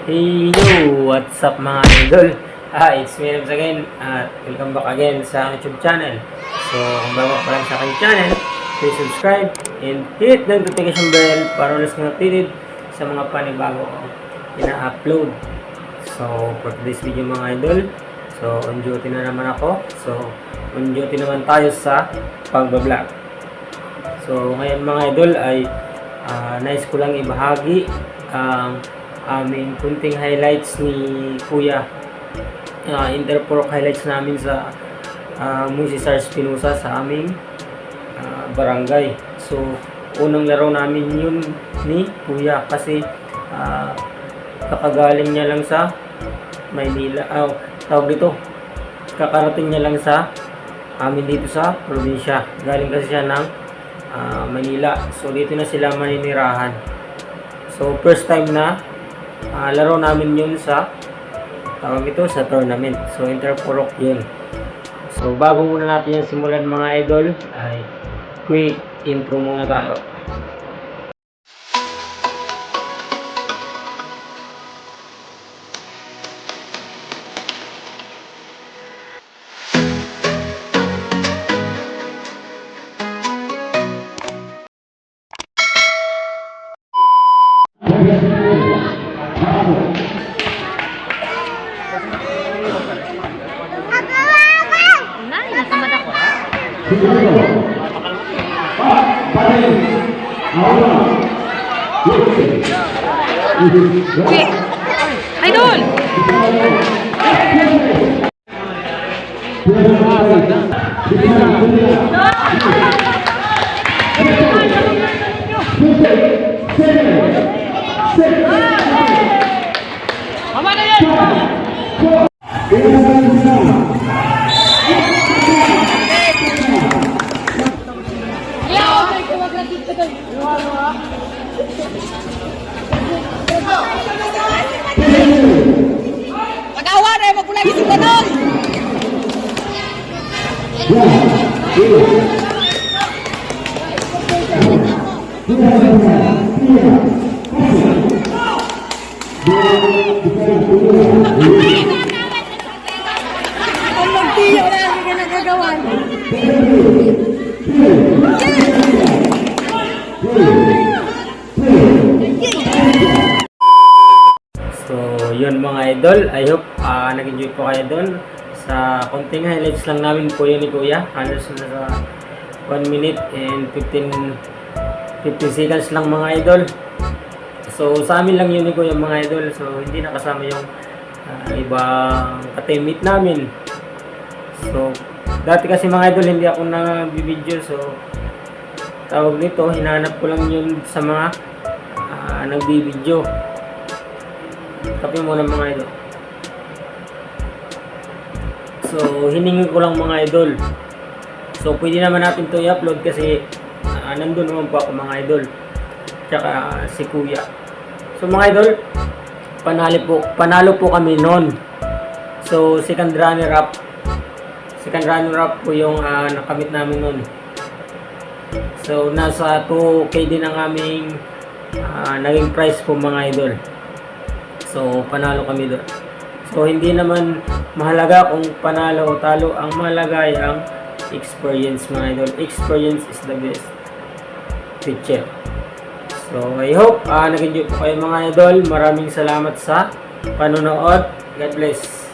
Hey yo! What's up mga idol? It's me once again. Welcome back again sa YouTube channel. So, kung bago pa lang sa aking channel, please subscribe and hit the notification bell para ulit kang updated sa mga panibago ko ina-upload. So, for today's video mga idol, so on duty na naman ako. So, on duty naman tayo sa pagbablog. So, ngayon mga idol ay nais ko lang ibahagi ang aming kunting highlights ni Kuya. Interpro highlights namin sa Moises R. Espinosa sa aming barangay. So, unang laro namin yun ni Kuya kasi kakagaling niya lang sa Maynila. Tawag dito, kakarating niya lang sa amin dito sa probinsya. Galing kasi siya ng Manila. So, dito na sila maninirahan. So, first time na laro namin yun sa tawag ito sa tournament. So, Interpro yun. So, bago muna natin yung simulan mga idol, ay quick intro muna tayo. Idol! Mama na yan! Pag-awa na, wag mo lagi si Tanong! Ang magtiyo na ang ginagagawan. So, yun mga idol. I hope nag-enjoy po kayo doon. Sa konting highlights lang namin po yun ni Kuya. Halos na sa 1 minute and 15 seconds lang mga idol. So, sa amin lang yun ni Kuya mga idol. So, hindi nakasama yung ibang ka-teammate namin. So, dati kasi mga idol hindi ako nag-video. So, tawag nito, hinanap ko lang yun sa mga nag-video. Kape muna mga idol. So, hiningi ko lang mga idol. So, pwede naman natin to i-upload kasi nandun naman po ako mga idol. Tsaka si Kuya. So, mga idol, panalo po kami noon. So, second runner up po yung nakamit namin noon. So, nasa 2K din ang aming naging prize po mga idol. So, panalo kami doon. So, hindi naman mahalaga kung panalo o talo. Ang mahalaga ay ang experience mga idol. Experience is the best teacher. So, I hope nag-enjoy po kayo mga idol. Maraming salamat sa panonood. God bless.